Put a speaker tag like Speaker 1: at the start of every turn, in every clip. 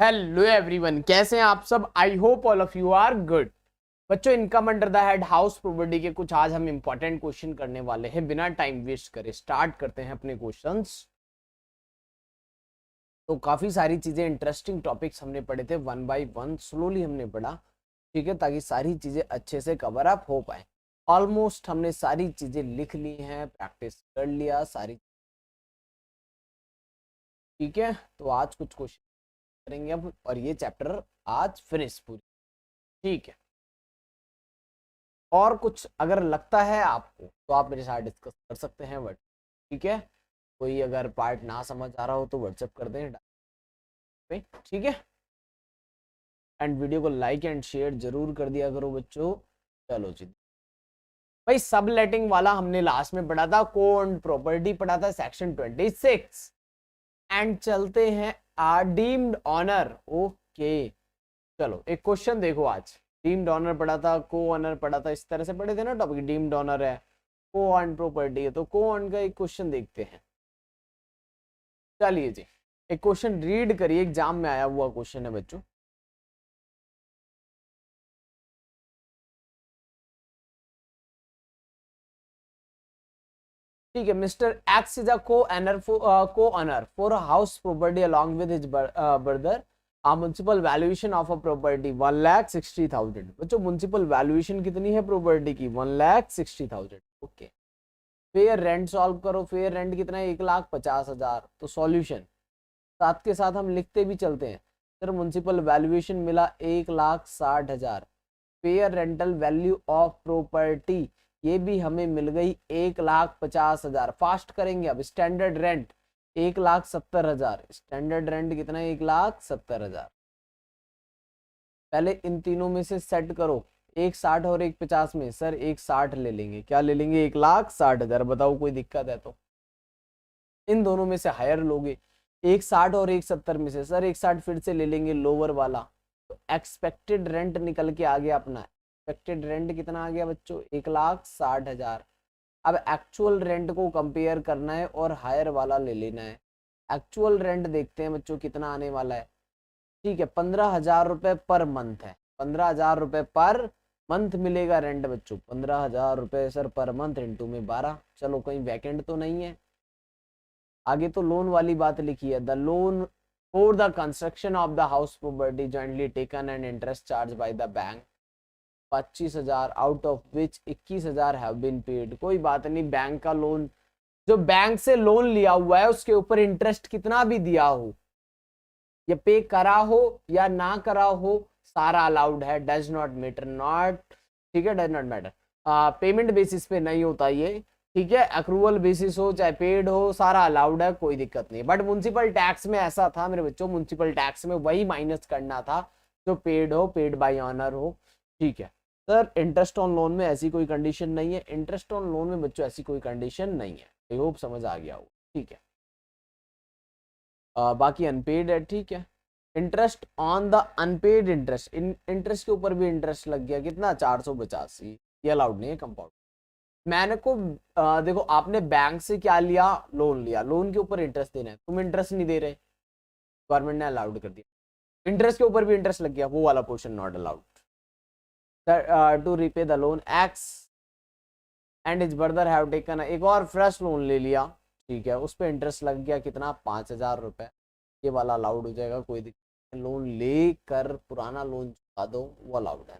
Speaker 1: Hello everyone, कैसे हैं आप सब। I hope all of you are good. बच्चों, income under the head house property के कुछ आज हम इंपॉर्टेंट क्वेश्चन करने वाले हैं। बिना टाइम वेस्ट करे स्टार्ट करते हैं अपने क्वेश्चंस। तो काफी सारी चीजें, इंटरेस्टिंग टॉपिक्स हमने पढ़े थे, वन बाय वन स्लोली हमने पढ़ा, ठीक है, ताकि सारी चीजें अच्छे से कवर अप हो पाए। ऑलमोस्ट हमने सारी चीजें लिख ली हैं, प्रैक्टिस कर लिया सारी, ठीक है। तो आज कुछ क्वेश्चन करेंगे अब, और ये चैप्टर आज फिनिश पूरी, ठीक है। और कुछ अगर लगता है आपको तो आप मेरे साथ डिस्कस कर सकते हैं, बट ठीक है, कोई अगर पार्ट ना समझ आ रहा हो तो व्हाट्सएप कर दें पे, ठीक है। एंड वीडियो को लाइक एंड शेयर जरूर कर दिया करो बच्चों। चलो जी भाई, सब लेटिंग वाला हमने लास्ट में पढ़ा था, को ओन्ड प्रॉपर्टी पढ़ा था, सेक्शन 26। एंड चलते हैं डीम्ड ऑनर। ओके, चलो एक क्वेश्चन देखो। आज डीम्ड ऑनर पढ़ा था, को ऑनर पढ़ा था, इस तरह से पढ़े थे ना टॉपिक। डीम्ड ऑनर है, को ऑन प्रॉपर्टी है, तो को ऑन का एक क्वेश्चन देखते हैं। चलिए जी, एक क्वेश्चन रीड करिए, एग्जाम में आया हुआ क्वेश्चन है बच्चों। ठीक है, mister x is a co owner for house property along with his brother. Municipal valuation of a property 1,60,000। बच्चों, म्युनिसिपल वैल्यूएशन कितनी है प्रॉपर्टी की? 1,60,000। ओके, फेयर रेंट सॉल्व करो। फेयर रेंट कितना है? 1,50,000। तो सॉल्यूशन साथ के साथ हम लिखते भी चलते हैं। सर, म्युनिसिपल वैल्यूएशन मिला 1,60,000। Fair rental value of property ये भी हमें मिल गई 1,50,000। फास्ट करेंगे अब। Standard rent 1,70,000। स्टैंडर्ड रेंट कितना है? 1,70,000। पहले इन तीनों में से सेट करो, एक 60 और एक 50 में। सर, एक 60 ले लेंगे। क्या ले लेंगे? 1,60,000। बताओ, कोई दिक्कत है तो? इन दोनों में से हायर लोगे, एक 60 और एक 70 में से। सर, एक 60 फिर से ले लेंगे, लोअर वाला। तो एक्सपेक्टेड रेंट निकल के आ गया अपना। एक्सपेक्टेड रेंट कितना आ गया बच्चों? 1,60,000। अब एक्चुअल रेंट को कंपेयर करना है और हायर वाला ले लेना है। एक्चुअल रेंट देखते हैं बच्चों कितना आने वाला है। ठीक है, 15,000 रुपए पर मंथ है। 15,000 रुपए पर मंथ मिलेगा रेंट बच्चों। 15,000 रुपए सर पर मंथ इंटू में 12। चलो, कहीं वैकेंट तो नहीं है। आगे तो लोन वाली बात लिखी है। The loan for the construction of the house property jointly taken and interest charge by the bank 25,000, out of which 21,000 have been paid. कोई बात नहीं, बैंक का लोन, जो बैंक से लोन लिया हुआ है उसके ऊपर इंटरेस्ट कितना भी दिया हो, ये पे करा हो या ना करा हो, सारा अलाउड है। डज नॉट मैटर, नॉट, ठीक है, does not matter. Payment basis पे नहीं होता ये, ठीक है। अक्रूवल बेसिस हो चाहे पेड हो, सारा अलाउड है, कोई दिक्कत नहीं। बट म्युनिसिपल टैक्स में ऐसा था मेरे बच्चों, म्युनिसिपल टैक्स में वही माइनस करना था जो पेड हो, पेड बाय ऑनर हो, ठीक है। सर, इंटरेस्ट ऑन लोन में ऐसी कोई कंडीशन नहीं है। इंटरेस्ट ऑन लोन में बच्चों ऐसी कोई कंडीशन नहीं है। आई होप समझ आ गया हो, ठीक है। बाकी अनपेड है, ठीक है। Interest on the unpaid interest, interest के ऊपर भी इंटरेस्ट लग गया, कितना? 485। ये अलाउड नहीं है कंपाउंड। मैंने को देखो, आपने बैंक से क्या लिया? लोन लिया, लोन के ऊपर इंटरेस्ट देना है, तुम इंटरेस्ट नहीं दे रहे, गवर्नमेंट ने अलाउड कर दिया। इंटरेस्ट के ऊपर भी इंटरेस्ट लग गया, वो वाला portion not allowed. To repay the loan X and his brother have taken, एक और फ्रेश लोन ले लिया, ठीक है, उस पर इंटरेस्ट लग गया कितना? 5,000 रुपए। ये वाला अलाउड हो जाएगा, कोई दिक्कत। लोन लेकर पुराना लोन चुका दो, वो अलाउड है।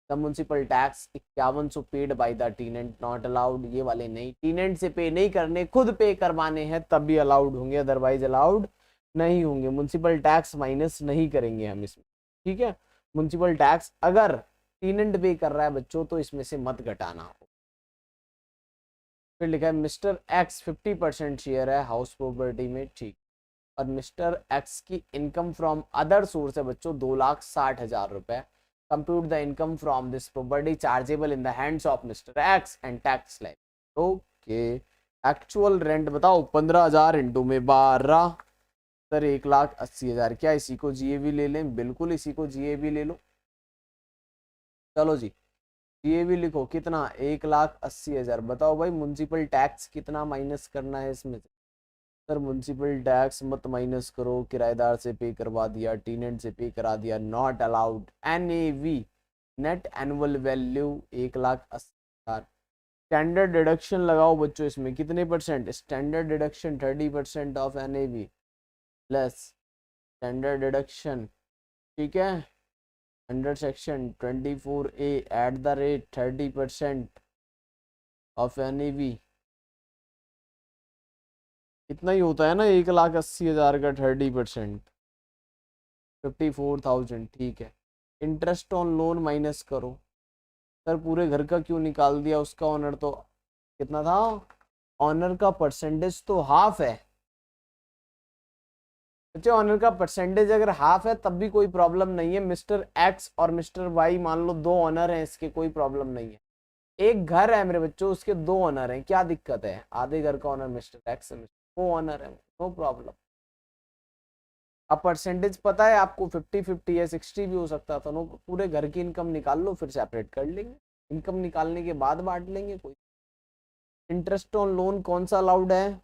Speaker 1: The municipal tax 5100 paid by the टीनेंट not allowed. ये वाले नहीं, टीनेंट से पे नहीं करने, खुद पे करवाने हैं तब भी अलाउड होंगे, अदरवाइज अलाउड नहीं होंगे। म्युनिसिपल टैक्स माइनस नहीं करेंगे हम इसमें, ठीक है। म्युनिसिपल टैक्स अगर टीनेंट पे कर रहा है बच्चों तो इसमें से मत घटाना। फिर लिखा है मिस्टर एक्स 50% शेयर है हाउस प्रॉपर्टी में, ठीक। और मिस्टर एक्स की इनकम फ्रॉम अदर सोर्स है बच्चों 2,60,000 रुपए। Compute the income from this property chargeable in the hands of mister x and tax life. Okay, actual rent बताओ। 15,000 इंटू में 12, सर 1,80,000। क्या इसी को जीएबी ले लें? बिल्कुल, इसी को जीएबी ले लो। चलो जी, ये भी लिखो, कितना? 1,80,000। बताओ भाई, म्युनिसिपल टैक्स कितना माइनस करना है इसमें से? सर म्युनिसिपल टैक्स मत माइनस करो, किराएदार से पे करवा दिया, टीनेंट से पे करा दिया, not allowed. NAV net annual value 1,80,000। Standard deduction लगाओ बच्चों, इसमें कितने percent? Standard deduction 30% of NAV plus standard deduction, ठीक है, under section 24A at the rate 30% of NAV। इतना ही होता है ना, 1,80,000 का 30%, 54,000, ठीक है। इंटरेस्ट ऑन लोन माइनस करो। सर पूरे घर का क्यों निकाल दिया? उसका ऑनर तो कितना था? ऑनर का परसेंटेज तो हाफ है। अच्छा, ऑनर का परसेंटेज अगर हाफ है तब भी कोई प्रॉब्लम नहीं है। मिस्टर एक्स और मिस्टर वाई मान लो दो ऑनर हैं, इसके कोई प्रॉब्लम नहीं है। एक घर है मेरे बच्चों, उसके दो ऑनर हैं, क्या दिक्कत है? आधे घर का ऑनर मिस्टर एक्स है, वो ऑनर है, नो प्रॉब्लम। अब परसेंटेज पता है आपको, 50-50 है, 60 भी हो सकता था। नो, पूरे घर की इनकम निकाल लो फिर सेपरेट कर लेंगे, इनकम निकालने के बाद बांट लेंगे। कोई इंटरेस्ट ऑन लोन कौन सा अलाउड है?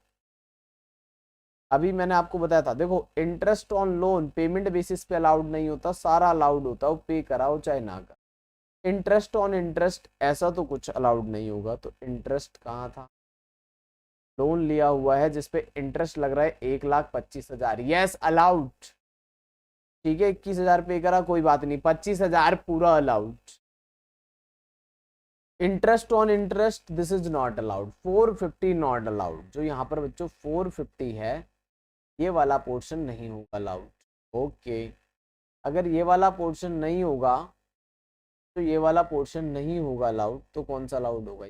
Speaker 1: अभी मैंने आपको बताया था, देखो interest on loan payment basis पे अलाउड नहीं होता, सारा अलाउड होता है, वो पे कराओ चाहे ना कर। इंटरेस्ट ऑन इंटरेस्ट ऐसा तो कुछ अलाउड नहीं होगा। तो इंटरेस्ट कहाँ था? लोन लिया हुआ है जिसपे इंटरेस्ट लग रहा है 1,25,000, यस अलाउड। ठीक है, 21,000 पे करा, कोई बात नहीं, 25,000 पूरा allowed. Interest on interest this is not allowed, 450 not allowed. जो यहाँ पर बच्चों 450 है, ये वाला पोर्शन नहीं होगा अलाउड। ओके, अगर ये वाला पोर्शन नहीं होगा, तो ये वाला पोर्शन नहीं होगा अलाउड, तो कौन सा अलाउड होगा?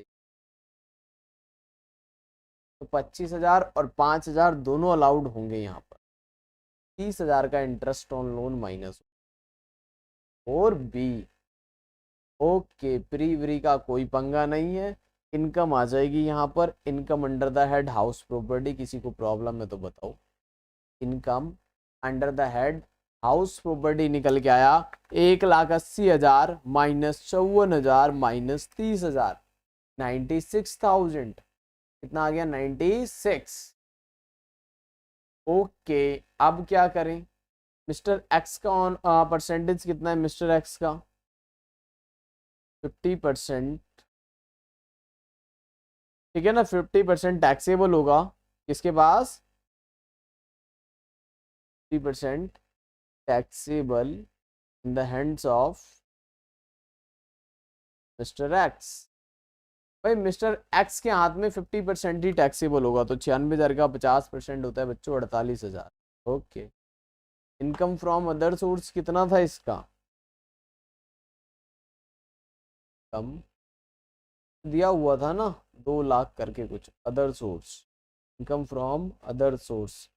Speaker 1: तो 25,000 और 5,000 दोनों अलाउड होंगे यहाँ पर। 30,000 का इंटरेस्ट ऑन लोन माइनस। और बी, ओके, प्री व्री का कोई पंगा नहीं है। इनकम आ जाएगी यहाँ पर, income under the head house property. किसी को प्रॉब्लम है तो बताओ। Income under the head house property निकल के आया 1,80,000 माइनस 54,000 माइनस 30,000, 96,000। कितना आ गया? 96। ओके, अब क्या करें? मिस्टर एक्स का ऑन परसेंटेज कितना है? मिस्टर एक्स का 50%, ठीक है ना। 50% टैक्सेबल होगा किसके पास? 50% taxable in the hands of mister x. भाई मिस्टर एक्स के हाथ में 50% ही टैक्सेबल होगा, तो 96,000 का 50% होता है बच्चों 48,000। Okay, income from other source कितना था इसका? कम दिया हुआ था ना, 2 लाख करके कुछ, other source, income from other source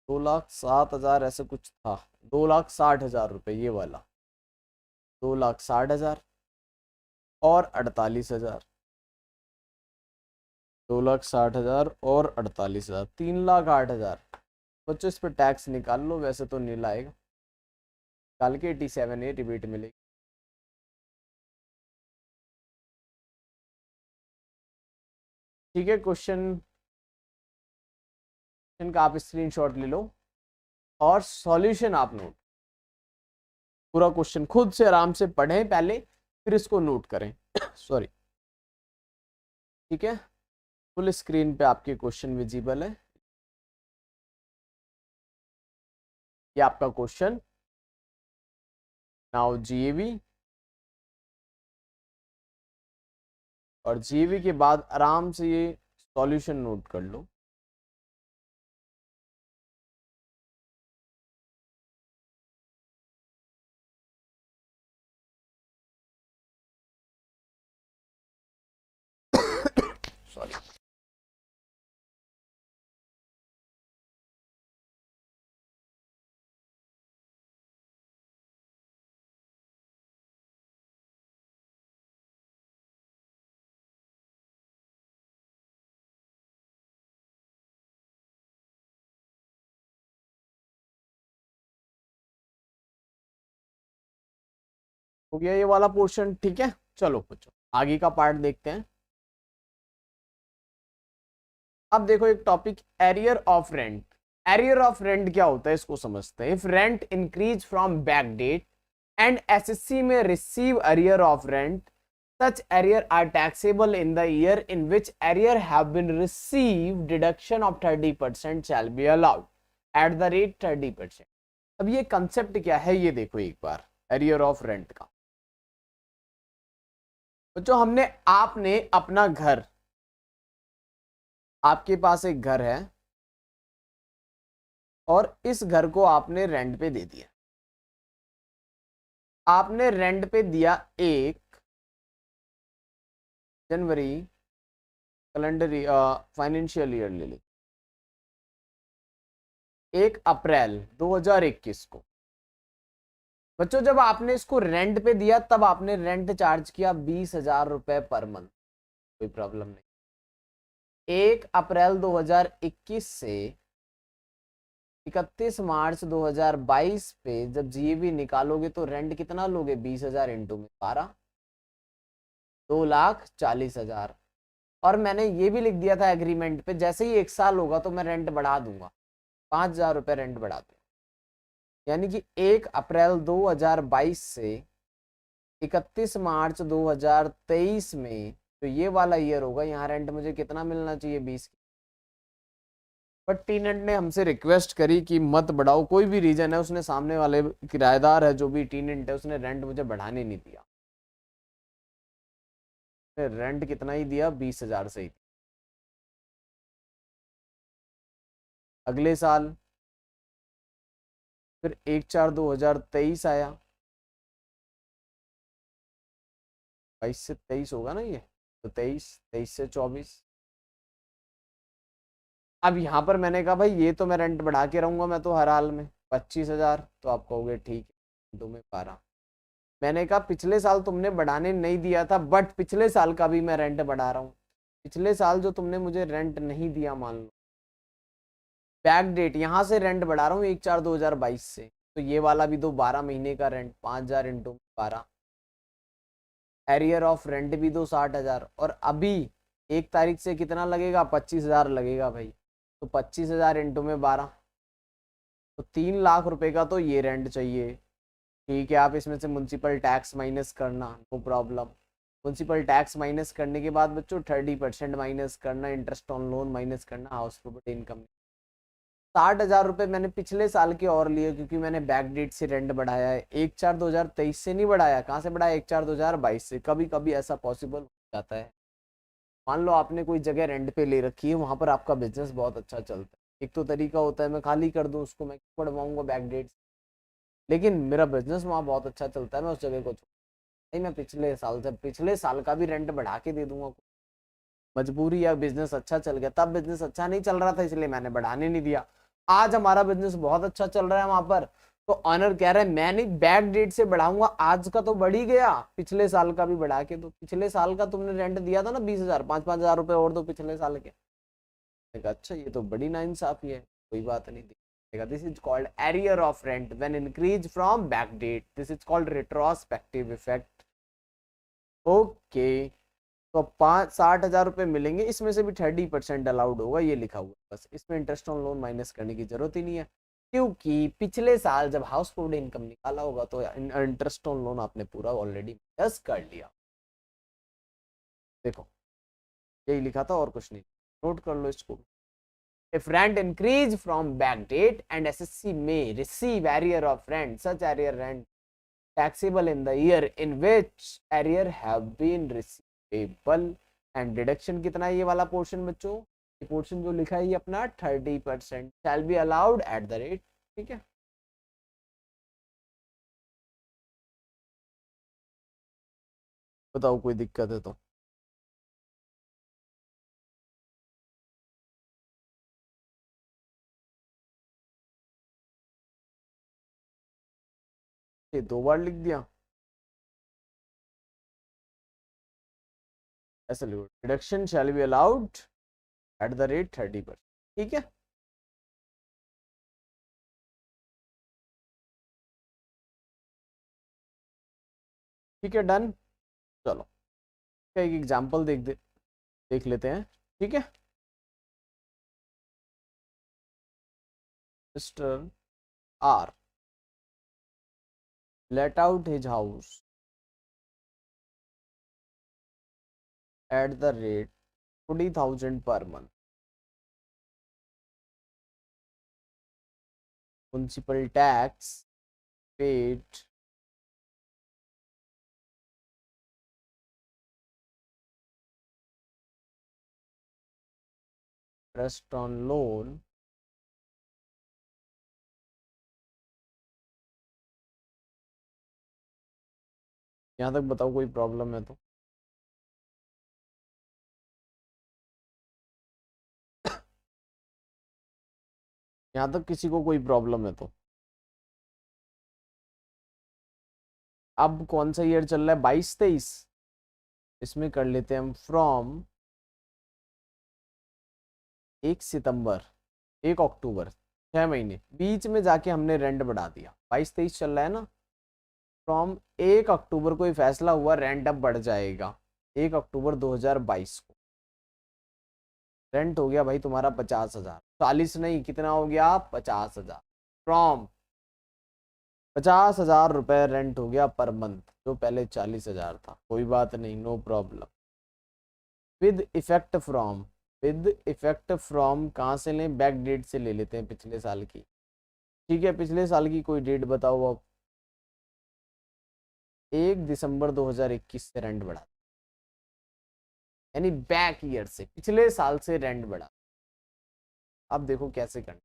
Speaker 1: 2,07,000 ऐसा कुछ था। 2,60,000 रुपये ये वाला, 2,60,000 और 48,000, 2,60,000 और 48,000, 3,08,000। बच्चों इस पर टैक्स निकाल लो, वैसे तो नील आएगा, निकाल के 87 रिबेट मिलेगी। ठीक है, क्वेश्चन का आप स्क्रीनशॉट ले लो और सॉल्यूशन आप नोट, पूरा क्वेश्चन खुद से आराम से पढ़ें पहले, फिर इसको नोट करें। सॉरी, ठीक है, फुल स्क्रीन पे आपके क्वेश्चन विजिबल है। ये आपका क्वेश्चन, नाउ जीएवी, और जीएवी के बाद आराम से ये सॉल्यूशन नोट कर लो। सॉरी, हो गया ये वाला पोर्शन, ठीक है। चलो बच्चों आगे का पार्ट देखते हैं। अब देखो एक topic, arrear of rent. Arrear of rent क्या होता है इसको समझते हैं। If rent increase from back date and assessee में receive arrear of rent, such arrear are taxable in the year in which arrear have been received, deduction of 30% shall be allowed at the rate 30%। अब ये concept क्या है ये देखो एक बार, arrear of rent का। बच्चों हमने, आपने अपना घर, आपके पास एक घर है और इस घर को आपने रेंट पे दे दिया। आपने रेंट पे दिया 1 जनवरी कैलेंडर फाइनेंशियल ईयर ले ली, 1 अप्रैल 2021 को। बच्चों जब आपने इसको रेंट पे दिया तब आपने रेंट चार्ज किया 20,000 रुपए पर मंथ, कोई प्रॉब्लम नहीं। 1 अप्रैल 2021 से 31 मार्च 2022 पे जब जीएबी निकालोगे तो रेंट कितना लोगे, 20,000 इंटू में 12, 2,40,000। और मैंने ये भी लिख दिया था एग्रीमेंट पे, जैसे ही 1 साल होगा तो मैं रेंट बढ़ा दूंगा, 5,000 रुपए रेंट बढ़ा दूंगा। यानी कि 1 अप्रैल 2022 से 31 मार्च 2023 में तो ये वाला ईयर होगा, यहाँ रेंट मुझे कितना मिलना चाहिए, 20। बट टीनेंट ने हमसे रिक्वेस्ट करी कि मत बढ़ाओ, कोई भी रीजन है, उसने सामने वाले किराएदार है जो भी टीनेंट है उसने रेंट मुझे बढ़ाने नहीं दिया, रेंट कितना ही दिया, 20,000 से ही। अगले साल फिर 1/4/2023 आया, 22 से 23 होगा ना ये, तो 23 से 24। अब यहाँ पर मैंने कहा भाई ये तो मैं रेंट बढ़ा के रहूंगा मैं तो हर हाल में 25,000, तो आप कहोगे ठीक है, तुम्हें 12। मैंने कहा पिछले साल तुमने बढ़ाने नहीं दिया था, बट पिछले साल का भी मैं रेंट बढ़ा रहा हूँ। पिछले साल जो तुमने मुझे रेंट नहीं दिया, मान लो बैक डेट, यहाँ से रेंट बढ़ा रहा हूँ 1/4/2022 से, तो ये वाला भी दो 12 महीने का rent, 5,000 into 12। Arrear of rent भी दो 60,000, और अभी 1 तारीख से कितना लगेगा, 25,000 लगेगा भाई, तो 25,000 इंटू में 12, तो 3 लाख रुपए का तो ये रेंट चाहिए। ठीक है, आप इसमें से म्यूनसिपल टैक्स माइनस करना, no problem. Municipal tax minus करने के बाद बच्चों 30% माइनस करना, इंटरेस्ट ऑन लोन माइनस करना, हाउस प्रॉपर्टी इनकम। 60,000 रुपए मैंने पिछले साल के और लिए, क्योंकि मैंने बैक डेट से रेंट बढ़ाया है, 1/4/2023 से नहीं बढ़ाया। कहाँ से बढ़ाया, 1/4/2022 से। कभी कभी ऐसा पॉसिबल हो जाता है, मान लो आपने कोई जगह रेंट पे ले रखी है, वहां पर आपका बिजनेस बहुत अच्छा चलता है, एक तो तरीका होता है मैं खाली कर दूं उसको, मैं क्यों बढ़वाऊंगा बैक डेट, लेकिन मेरा बिजनेस वहाँ बहुत अच्छा चलता है, मैं उस जगह को नहीं, मैं पिछले साल से पिछले साल का भी रेंट बढ़ा के दे दूंगा। मजबूरी या बिजनेस अच्छा चल गया, तब बिजनेस अच्छा नहीं चल रहा था इसलिए मैंने बढ़ाने नहीं दिया। आज हमारा बिजनेस बहुत अच्छा चल रहा है वहां पर, तो ऑनर कह रहा है मैं नहीं बैक डेट से बढ़ाऊंगा, आज का तो बढ़ ही गया, पिछले साल का भी बढ़ा के दो। पिछले साल का तुमने रेंट दिया था ना 20,000, 5-5 हज़ार रुपए और दो पिछले साल के। अच्छा ये तो बड़ी नाइंसाफी है, कोई बात नहीं। This is called arrear of rent when increase from back date, this is called retrospective effect. Okay, तो 60,000 रुपए मिलेंगे, इसमें से भी 30% अलाउड होगा, ये लिखा हुआ है बस, इसमें इंटरेस्ट ऑन लोन माइनस करने की जरूरत ही नहीं है, क्योंकि पिछले साल जब हाउस होल्ड इनकम निकाला होगा तो इंटरेस्ट ऑन लोन आपने पूरा ऑलरेडी माइनस कर लिया। देखो यही लिखा था और कुछ नहीं, नोट कर लो इसको। If rent increase from back date and SSC may receive arrear of rent, such arrear rent taxable in the year in which arrear have been receivable, and deduction कितना है ये वाला पोर्शन बच्चों, ये पोर्शन जो लिखा है ये अपना 30% shall be allowed at the rate। ठीक है, बताओ कोई दिक्कत है तो। ये 2 बार लिख दिया, ऐसा लिखो, deduction shall be allowed at the rate 30%। ठीक है, ठीक है डन। चलो एक एग्जाम्पल देख लेते हैं। ठीक है, Mr. R let out his house at the rate 20,000 per month. Municipal tax paid interest on loan यहाँ तक बताओ कोई प्रॉब्लम है तो। यहाँ तक किसी को कोई प्रॉब्लम है तो। अब कौन सा ईयर चल रहा है, 22-23, इसमें कर लेते हैं हम फ्रॉम 1 सितंबर 1 अक्टूबर, 6 महीने, बीच में जाके हमने रेंट बढ़ा दिया। 22-23 चल रहा है ना, फ्रॉम 1 अक्टूबर को ही फैसला हुआ रेंट अब बढ़ जाएगा। 1 अक्टूबर 2022 को रेंट हो गया भाई तुम्हारा 50,000, 40 नहीं, कितना हो गया 50,000। फ्रॉम 50,000 रुपए रेंट हो गया पर मंथ, जो पहले 40,000 था। कोई बात नहीं, no problem. With effect from, with effect from कहाँ से लें, बैक डेट से ले लेते हैं, पिछले साल की। ठीक है, पिछले साल की कोई डेट बताओ अब। 1 दिसंबर 2021 से रेंट बढ़ा, यानी बैक ईयर से, पिछले साल से रेंट बढ़ा। अब देखो कैसे करना।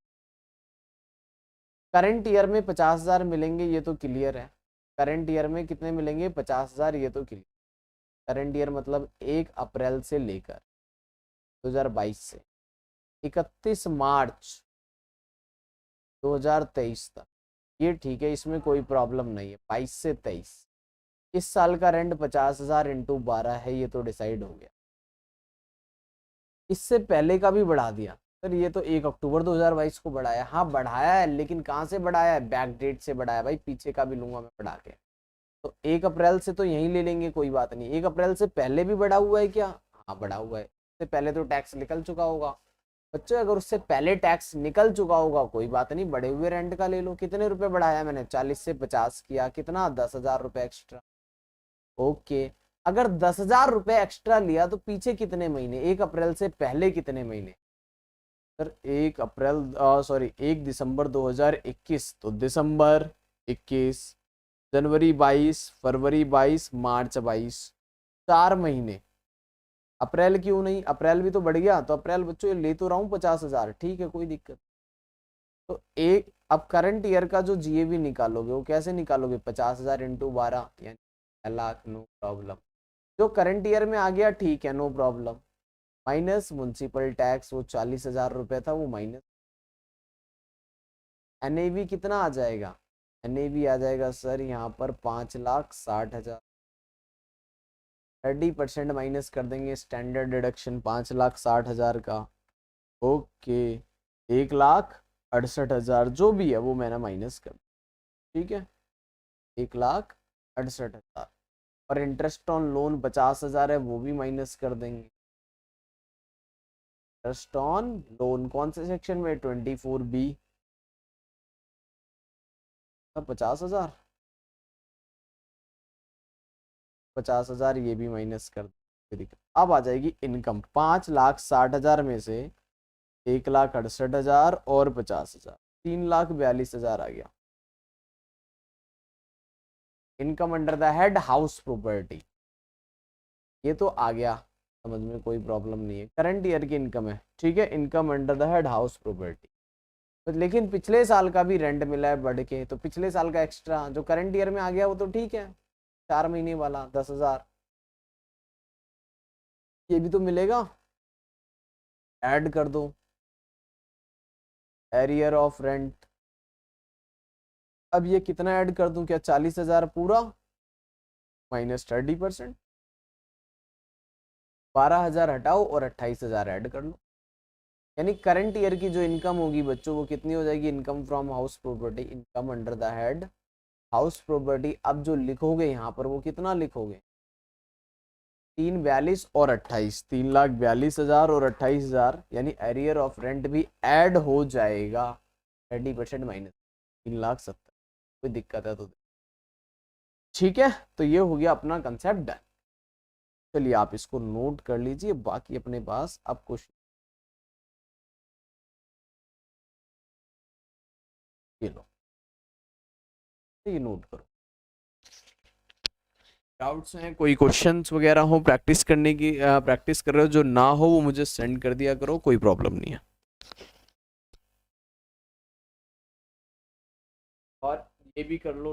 Speaker 1: करंट ईयर में 50,000 मिलेंगे, ये तो क्लियर है। करंट ईयर में कितने मिलेंगे, 50,000, ये तो क्लियर। करंट ईयर मतलब 1 अप्रैल से लेकर 2022 से 31 मार्च 2023 तक, ये ठीक है, इसमें कोई प्रॉब्लम नहीं है। 22 से 23, इस साल का रेंट 50,000 इंटू 12 है, ये तो डिसाइड हो गया। इससे पहले का भी बढ़ा दिया सर, ये तो 1 अक्टूबर 2022 को बढ़ाया। हाँ बढ़ाया है, लेकिन कहाँ से बढ़ाया है, बैक डेट से बढ़ाया भाई, पीछे का भी लूंगा मैं बढ़ा के। तो 1 अप्रैल से तो यहीं ले लेंगे, कोई बात नहीं। 1 अप्रैल से पहले भी बढ़ा हुआ है क्या, हाँ बढ़ा हुआ है। उससे पहले तो टैक्स निकल चुका होगा बच्चों, अगर उससे पहले टैक्स निकल चुका होगा कोई बात नहीं, बढ़े हुए रेंट का ले लो। कितने रुपए बढ़ाया मैंने, 40 से 50 किया, कितना 10,000 रुपए एक्स्ट्रा। ओके, अगर 10,000 रुपए एक्स्ट्रा लिया तो पीछे कितने महीने, 1 अप्रैल से पहले कितने महीने सर, 1 अप्रैल सॉरी 1 दिसंबर 2021, तो दिसंबर 21, जनवरी 22, फरवरी 22, मार्च 22, 4 महीने। अप्रैल क्यों नहीं, अप्रैल भी तो बढ़ गया, तो अप्रैल बच्चों ले तो रहा हूँ 50,000, ठीक है कोई दिक्कत। तो एक, अब करंट ईयर का जो जीएबी निकालोगे वो कैसे निकालोगे, 50,000 इंटू 12 यानी लाख, नो प्रॉब्लम। जो करंट ईयर में आ गया ठीक है, no problem. Minus municipal tax, वो 40,000 रुपए था, वो माइनस। एनएवी कितना आ जाएगा, एनएवी आ जाएगा सर यहाँ पर 5,60,000। 30% माइनस कर देंगे, स्टैंडर्ड डिडक्शन 5,60,000 का। ओके, 1,68,000 जो भी है वो मैंने माइनस कर, ठीक है, 1,68,000। और इंटरेस्ट ऑन लोन 50,000 है, वो भी माइनस कर देंगे। इंटरेस्ट ऑन लोन कौन से सेक्शन में, 24B, 50,000, 50,000 ये भी माइनस कर देंगे। अब आ जाएगी इनकम, 5,60,000 में से 1,68,000 और 50,000, 3,42,000 आ गया। Income under the head house property, ये तो आ गया समझ में, कोई प्रॉब्लम नहीं है। करंट ईयर की इनकम है, ठीक है, income under the head house property. तो लेकिन पिछले साल का भी रेंट मिला है बढ़ के, तो पिछले साल का एक्स्ट्रा जो करंट ईयर में आ गया वो तो ठीक है, 4 महीने वाला 10,000, ये भी तो मिलेगा। ऐड कर दो, एरियर ऑफ रेंट। अब ये कितना ऐड कर दूं, क्या 40,000 पूरा माइनस 30%, 12,000 हटाओ और 28,000 ऐड कर लो। यानी करंट ईयर की जो इनकम होगी बच्चों वो कितनी हो जाएगी, income from house property, income under the head house property. अब जो लिखोगे यहाँ पर वो कितना लिखोगे, 3,42 और 28, 3,42,000 और 28,000, यानी एरियर ऑफ रेंट भी ऐड हो जाएगा। 30% माइनस 3,70,000, कोई दिक्कत है तो ठीक है। तो ये हो गया अपना कंसेप्ट डन। चलिए आप इसको नोट कर लीजिए, बाकी अपने पास अब क्वेश्चन ये लो, ये नोट करो। डाउट्स हैं, कोई क्वेश्चंस वगैरह हो, प्रैक्टिस करने की प्रैक्टिस कर रहे हो, जो ना हो वो मुझे सेंड कर दिया करो, कोई प्रॉब्लम नहीं है। और ये भी कर लो।